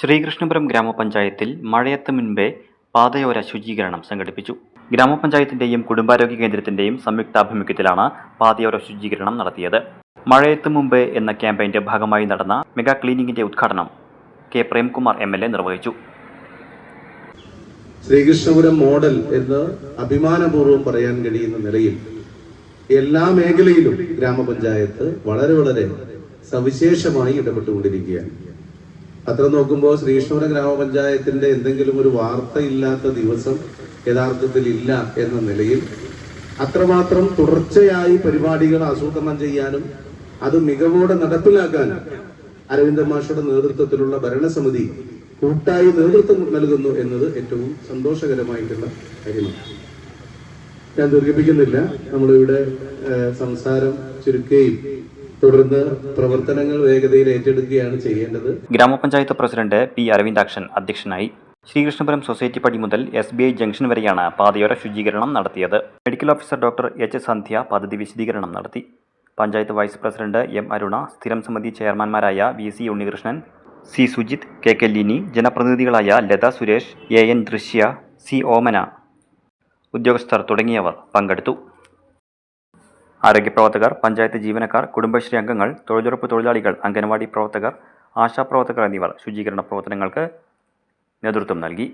ശ്രീകൃഷ്ണപുരം ഗ്രാമപഞ്ചായത്തിൽ മഴയെത്തും മുൻപേ പാതയോര ശുചീകരണം സംഘടിപ്പിച്ചു. ഗ്രാമപഞ്ചായത്തിന്റെയും കുടുംബാരോഗ്യ കേന്ദ്രത്തിന്റെയും സംയുക്താഭിമുഖ്യത്തിലാണ് പാതയോര ശുചീകരണം നടത്തിയത്. മഴയെത്തും മുമ്പേ എന്ന ക്യാമ്പയിന്റെ ഭാഗമായി നടന്ന മെഗാ ക്ലീനിങ്ങിന്റെ ഉദ്ഘാടനം കെ പ്രേംകുമാർ MLA നിർവഹിച്ചു. ശ്രീകൃഷ്ണപുരം മോഡൽ എന്ന് അഭിമാനപൂർവ്വം പറയാൻ കഴിയുന്ന നിലയിൽ എല്ലാ മേഖലയിലും ഗ്രാമപഞ്ചായത്ത് വളരെ സവിശേഷമായി ഇടപെട്ടുകൊണ്ടിരിക്കുകയാണ്. അത്ര നോക്കുമ്പോൾ ശ്രീകൃഷ്ണപുരം ഗ്രാമപഞ്ചായത്തിന്റെ എന്തെങ്കിലും ഒരു വാർത്തയില്ലാത്ത ദിവസം യഥാർത്ഥത്തിൽ ഇല്ല എന്ന നിലയിൽ അത്രമാത്രം തുടർച്ചയായി പരിപാടികൾ ആസൂത്രണം ചെയ്യാനും അത് മികവോടെ നടപ്പിലാക്കാനും അരവിന്ദൻ മാഷയുടെ നേതൃത്വത്തിലുള്ള ഭരണസമിതി കൂട്ടായി നേതൃത്വം നൽകുന്നു എന്നത് ഏറ്റവും സന്തോഷകരമായിട്ടുള്ള കാര്യമാണ്. ഞാൻ ദീർഘിപ്പിക്കുന്നില്ല. നമ്മളിവിടെ സംസാരം ചുരുക്കുകയും തുടർന്ന് പ്രവർത്തനങ്ങൾ വേഗതയിൽ ഏറ്റെടുക്കുകയാണ് ചെയ്യേണ്ടത്. ഗ്രാമപഞ്ചായത്ത് പ്രസിഡന്റ് പി അരവിന്ദാക്ഷൻ അധ്യക്ഷനായി. ശ്രീകൃഷ്ണപുരം സൊസൈറ്റി പടി മുതൽ SBI ജംഗ്ഷൻ വരെയാണ് പാതയോര ശുചീകരണം നടത്തിയത്. Medical officer doctor H Sandhya പദ്ധതി വിശദീകരണം നടത്തി. Panchayat vice president M Aruna, സ്ഥിരം സമിതി ചെയർമാൻമാരായ VC Unnikrishnan, C Sujith, KK Lini, ജനപ്രതിനിധികളായ Latha Suresh, AN ദൃശ്യ, C ഓമന, ഉദ്യോഗസ്ഥർ തുടങ്ങിയവർ പങ്കെടുത്തു. ആരോഗ്യപ്രവർത്തകർ, പഞ്ചായത്ത് ജീവനക്കാർ, കുടുംബശ്രീ അംഗങ്ങൾ, തൊഴിലുറപ്പ് തൊഴിലാളികൾ, അംഗനവാടി പ്രവർത്തകർ, ആശാപ്രവർത്തകർ എന്നിവർ ശുചീകരണ പ്രവർത്തനങ്ങൾക്ക് നേതൃത്വം നൽകി.